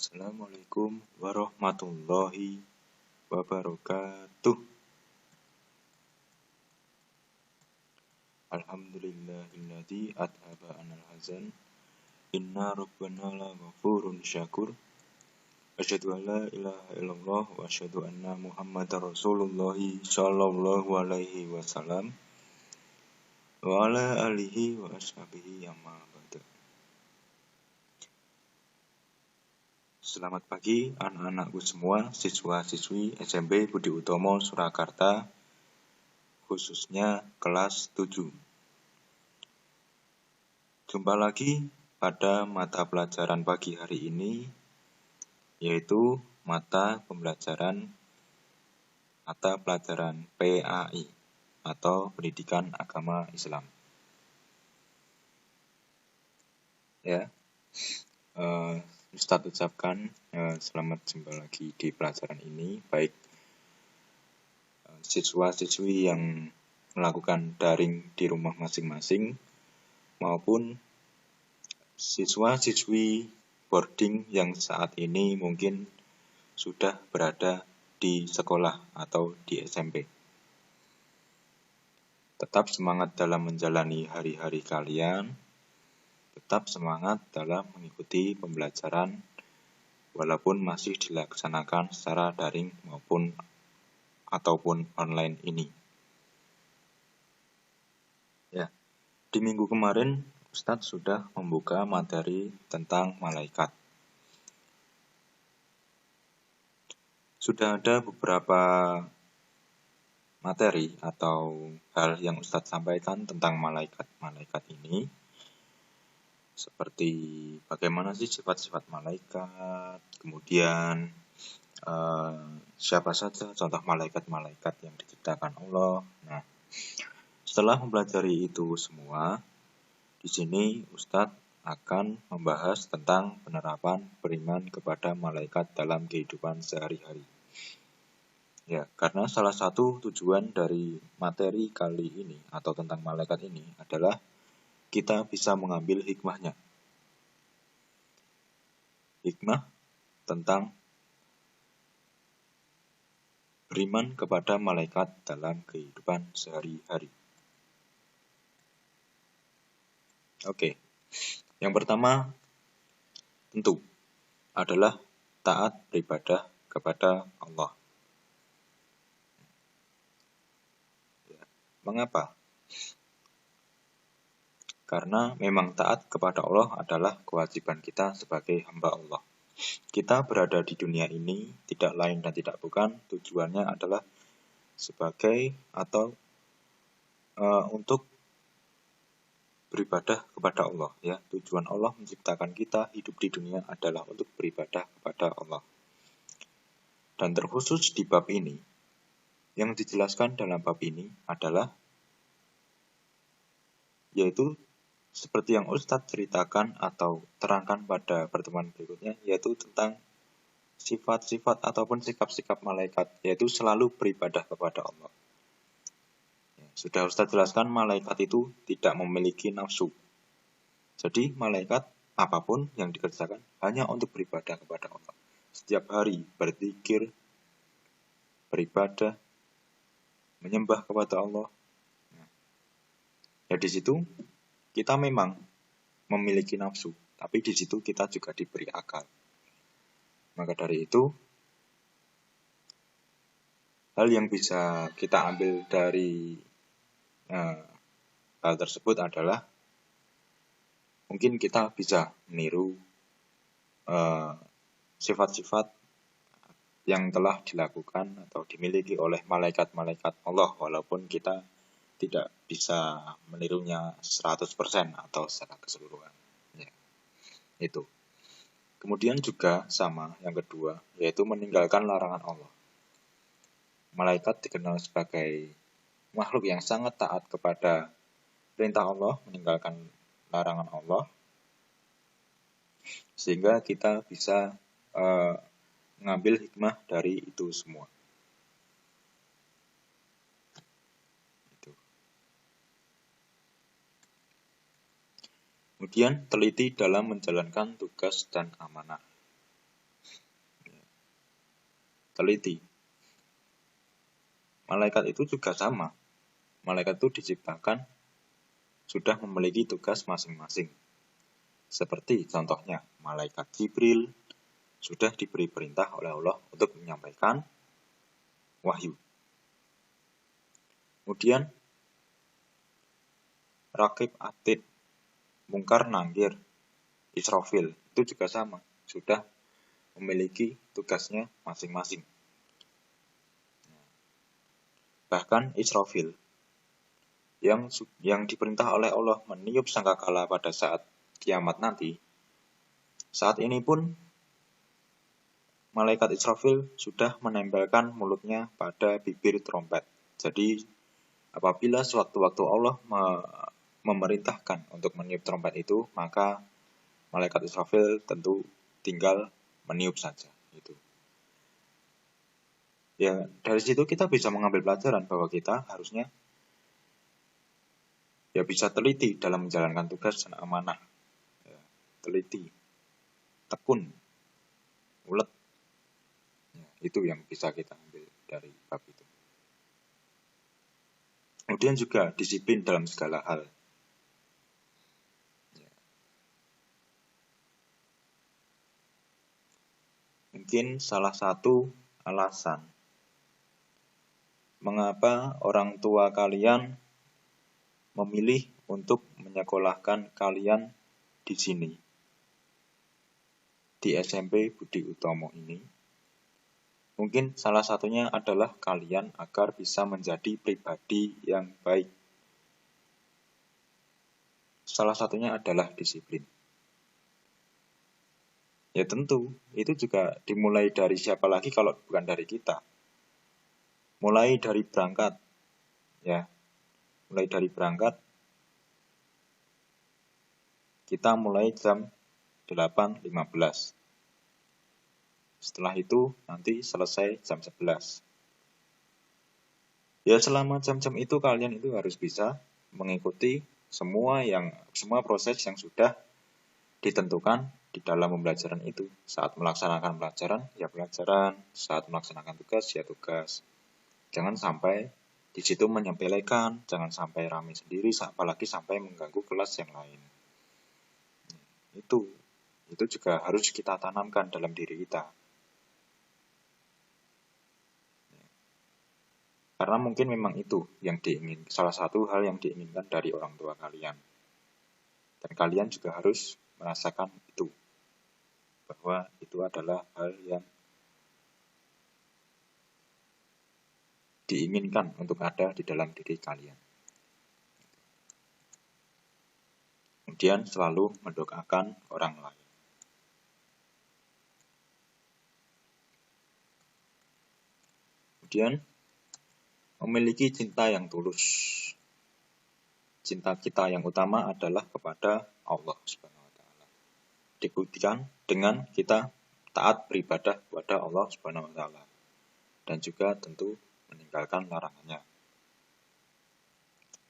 Assalamualaikum warahmatullahi wabarakatuh. Alhamdulillahilladzi adhaba anal hazan. Inna rabbana la ghafurun syakur. Asyhadu an la ilaha illallah wa asyhadu anna Muhammadar Rasulullah sallallahu alaihi wasallam wa ala alihi wa ashabihi amma ba'du. Selamat pagi anak-anakku semua, siswa-siswi SMP Budi Utomo Surakarta, khususnya kelas 7. Jumpa lagi pada mata pelajaran pagi hari ini, yaitu mata pelajaran PAI atau Pendidikan Agama Islam. Ustadz ucapkan selamat jumpa lagi di pelajaran ini, baik siswa-siswi yang melakukan daring di rumah masing-masing maupun siswa-siswi boarding yang saat ini mungkin sudah berada di sekolah atau di SMP. Tetap semangat dalam menjalani hari-hari kalian, tetap semangat dalam mengikuti pembelajaran walaupun masih dilaksanakan secara daring ataupun online ini. Di minggu kemarin Ustadz sudah membuka materi tentang malaikat. Sudah ada beberapa materi atau hal yang Ustadz sampaikan tentang malaikat ini, seperti bagaimana sih sifat-sifat malaikat, kemudian siapa saja contoh malaikat-malaikat yang diciptakan Allah. Nah, setelah mempelajari itu semua, di sini Ustadz akan membahas tentang penerapan beriman kepada malaikat dalam kehidupan sehari-hari. Karena salah satu tujuan dari materi kali ini atau tentang malaikat ini adalah kita bisa mengambil hikmahnya. Hikmah tentang beriman kepada malaikat dalam kehidupan sehari-hari. Yang pertama tentu adalah taat beribadah kepada Allah. Mengapa? Karena memang taat kepada Allah adalah kewajiban kita sebagai hamba Allah. Kita berada di dunia ini tidak lain dan tidak bukan tujuannya adalah sebagai atau untuk beribadah kepada Allah. Tujuan Allah menciptakan kita hidup di dunia adalah untuk beribadah kepada Allah. Dan terkhusus di bab ini, yang dijelaskan dalam bab ini adalah yaitu seperti yang Ustadz ceritakan atau terangkan pada pertemuan berikutnya, yaitu tentang sifat-sifat ataupun sikap-sikap malaikat, yaitu selalu beribadah kepada Allah. Sudah Ustadz jelaskan, malaikat itu tidak memiliki nafsu. Jadi malaikat apapun yang dikerjakan hanya untuk beribadah kepada Allah. Setiap hari berzikir, beribadah, menyembah kepada Allah. Di situ kita memang memiliki nafsu, tapi di situ kita juga diberi akal. Maka dari itu, hal yang bisa kita ambil dari hal tersebut adalah mungkin kita bisa meniru sifat-sifat yang telah dilakukan atau dimiliki oleh malaikat-malaikat Allah, walaupun kita tidak bisa menirunya 100% atau secara keseluruhan. Itu. Kemudian juga sama yang kedua, yaitu meninggalkan larangan Allah. Malaikat dikenal sebagai makhluk yang sangat taat kepada perintah Allah, meninggalkan larangan Allah, sehingga kita bisa mengambil hikmah dari itu semua. Kemudian teliti dalam menjalankan tugas dan amanah. teliti. Malaikat itu juga sama. Malaikat itu diciptakan sudah memiliki tugas masing-masing. Seperti contohnya, malaikat Jibril sudah diberi perintah oleh Allah untuk menyampaikan wahyu. Kemudian, Rakib Atid, Mungkar Nangkir, Israfil itu juga sama, sudah memiliki tugasnya masing-masing. Bahkan Israfil yang diperintah oleh Allah meniup sangkakala pada saat kiamat nanti, saat ini pun malaikat Israfil sudah menempelkan mulutnya pada bibir trompet. Jadi apabila sewaktu-waktu Allah memerintahkan untuk meniup trompet itu, maka malaikat Israfil tentu tinggal meniup saja. Itu. Ya, dari situ kita bisa mengambil pelajaran bahwa kita harusnya ya bisa teliti dalam menjalankan tugas dan amanah. Ya, teliti, tekun, ulet. Ya, itu yang bisa kita ambil dari bab itu. Kemudian juga disiplin dalam segala hal. Ya. Mungkin salah satu alasan mengapa orang tua kalian memilih untuk menyekolahkan kalian di sini, di SMP Budi Utomo ini. Mungkin salah satunya adalah kalian agar bisa menjadi pribadi yang baik. Salah satunya adalah disiplin. Ya tentu, itu juga dimulai dari siapa lagi kalau bukan dari kita. Mulai dari berangkat, ya. Mulai dari berangkat, kita mulai jam 8.15. Setelah itu nanti selesai jam 11. Ya selama jam-jam itu kalian itu harus bisa mengikuti semua proses yang sudah ditentukan di dalam pembelajaran itu. Saat melaksanakan pelajaran, ya pelajaran. Saat melaksanakan tugas, ya tugas. Jangan sampai di situ menyepelekan, jangan sampai ramai sendiri, apalagi sampai mengganggu kelas yang lain. Itu juga harus kita tanamkan dalam diri kita. Karena mungkin memang itu yang salah satu hal yang diinginkan dari orang tua kalian. Dan kalian juga harus merasakan itu. Bahwa itu adalah hal yang diinginkan untuk ada di dalam diri kalian. Kemudian selalu mendoakan orang lain. Kemudian memiliki cinta yang tulus. Cinta kita yang utama adalah kepada Allah Subhanahu wa taala. Dibuktikan dengan kita taat beribadah kepada Allah Subhanahu wa taala. Dan juga tentu meninggalkan larangannya.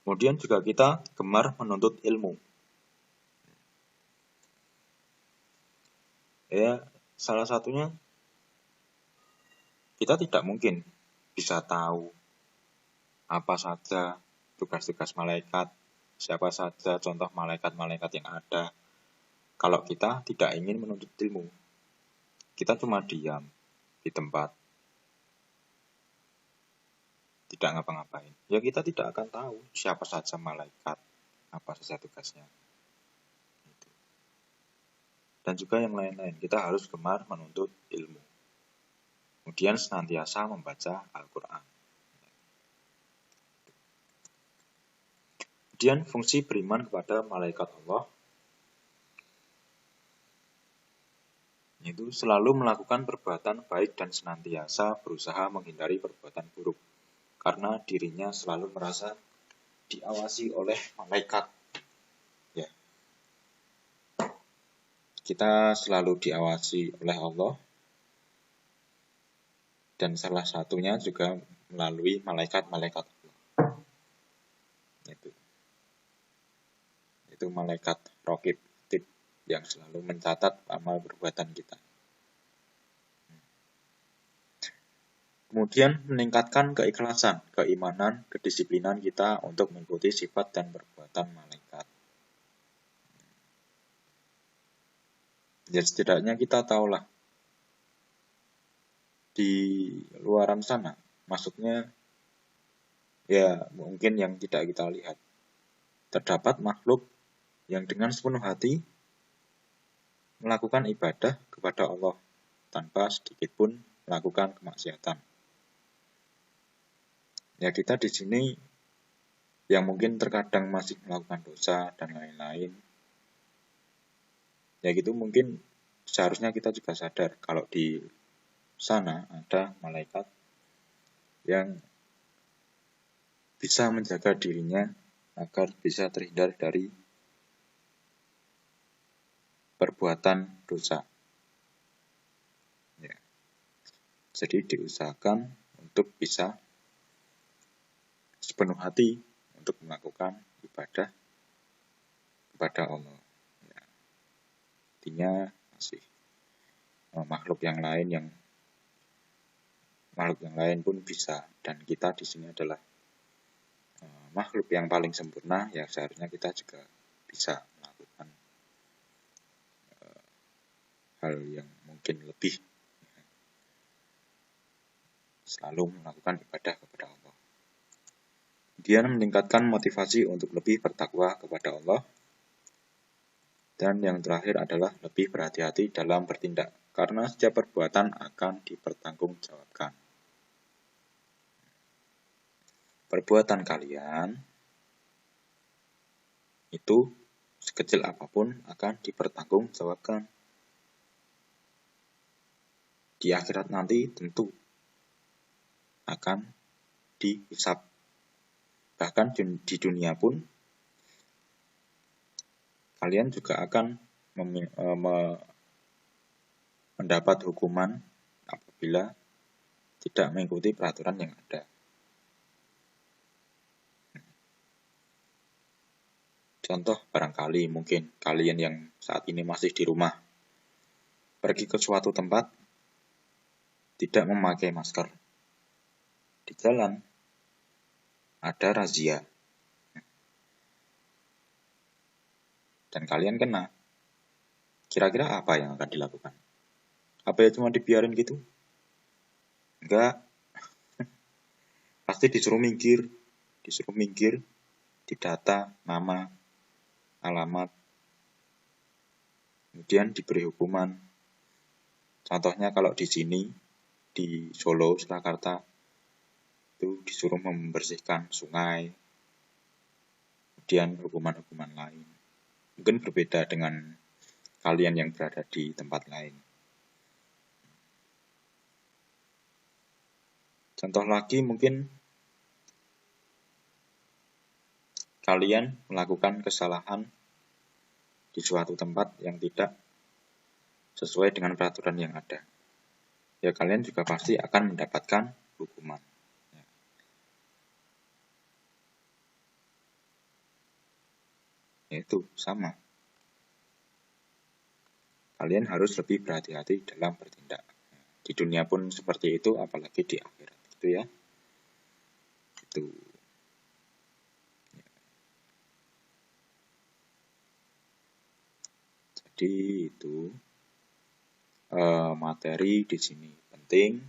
Kemudian juga kita gemar menuntut ilmu. Ya, salah satunya kita tidak mungkin bisa tahu apa saja tugas-tugas malaikat, siapa saja contoh malaikat-malaikat yang ada. Kalau kita tidak ingin menuntut ilmu, kita cuma diam di tempat, tidak ngapa-ngapain. Ya kita tidak akan tahu siapa saja malaikat, apa saja tugasnya. Dan juga yang lain-lain, kita harus gemar menuntut ilmu. Kemudian senantiasa membaca Al-Quran. Kemudian fungsi beriman kepada malaikat Allah yaitu selalu melakukan perbuatan baik dan senantiasa berusaha menghindari perbuatan buruk. Karena dirinya selalu merasa diawasi oleh malaikat. Ya. Kita selalu diawasi oleh Allah. Dan salah satunya juga melalui malaikat-malaikat Allah. Itu malaikat Rakib Atid yang selalu mencatat amal perbuatan kita. Kemudian meningkatkan keikhlasan, keimanan, kedisiplinan kita untuk mengikuti sifat dan perbuatan malaikat. Ya setidaknya kita tahulah di luaran sana, maksudnya ya mungkin yang tidak kita lihat, terdapat makhluk yang dengan sepenuh hati melakukan ibadah kepada Allah tanpa sedikit pun melakukan kemaksiatan. Ya kita di sini yang mungkin terkadang masih melakukan dosa dan lain-lain, ya gitu mungkin seharusnya kita juga sadar kalau di sana ada malaikat yang bisa menjaga dirinya agar bisa terhindar dari perbuatan dosa. Ya. Jadi diusahakan untuk bisa sepenuh hati untuk melakukan ibadah kepada Allah. Ya. Artinya masih makhluk yang lain pun bisa, dan kita di sini adalah makhluk yang paling sempurna, ya seharusnya kita juga bisa melakukan hal yang mungkin lebih, selalu melakukan ibadah kepada Allah. Kemudian meningkatkan motivasi untuk lebih bertakwa kepada Allah. Dan yang terakhir adalah lebih berhati-hati dalam bertindak, karena setiap perbuatan akan dipertanggungjawabkan. Perbuatan kalian itu sekecil apapun akan dipertanggungjawabkan. Di akhirat nanti tentu akan dihisab. Bahkan di dunia pun kalian juga akan mendapat hukuman apabila tidak mengikuti peraturan yang ada. Contoh barangkali mungkin kalian yang saat ini masih di rumah, pergi ke suatu tempat, tidak memakai masker. Di jalan ada razia. Dan kalian kena. Kira-kira apa yang akan dilakukan? Apa ya cuma dibiarin gitu? Enggak. Pasti disuruh minggir, didata nama, alamat, kemudian diberi hukuman. Contohnya kalau di sini, di Solo, Surakarta, itu disuruh membersihkan sungai, kemudian hukuman-hukuman lain. Mungkin berbeda dengan kalian yang berada di tempat lain. Contoh lagi mungkin kalian melakukan kesalahan di suatu tempat yang tidak sesuai dengan peraturan yang ada. Ya kalian juga pasti akan mendapatkan hukuman. Itu sama. Kalian harus lebih berhati-hati dalam bertindak. Di dunia pun seperti itu, apalagi di akhirat, gitu ya. Itu. Jadi itu materi di sini penting.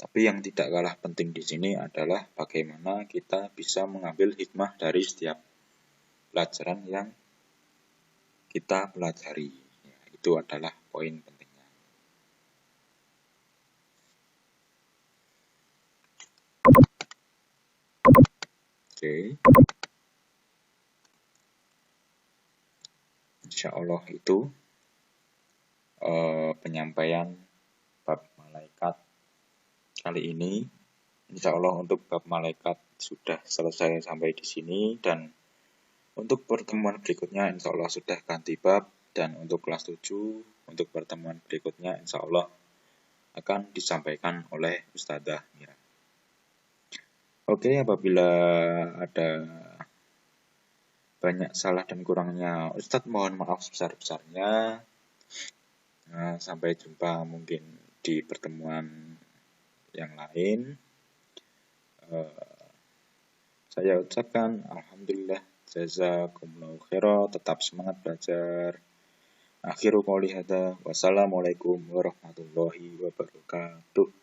Tapi yang tidak kalah penting di sini adalah bagaimana kita bisa mengambil hikmah dari setiap pelajaran yang kita pelajari. Ya, itu adalah poin pentingnya. Oke. Insya Allah itu penyampaian bab malaikat kali ini. Insya Allah untuk bab malaikat sudah selesai sampai di sini, dan untuk pertemuan berikutnya insya Allah sudah ganti bab, dan untuk kelas 7 untuk pertemuan berikutnya insya Allah akan disampaikan oleh Ustadzah Mira. Oke, apabila ada banyak salah dan kurangnya Ustadz mohon maaf sebesar-besarnya. Sampai jumpa mungkin di pertemuan yang lain. Saya ucapkan alhamdulillah, jazakumullahu khairan, tetap semangat belajar. Akhiru qouli hadza, wassalamualaikum warahmatullahi wabarakatuh.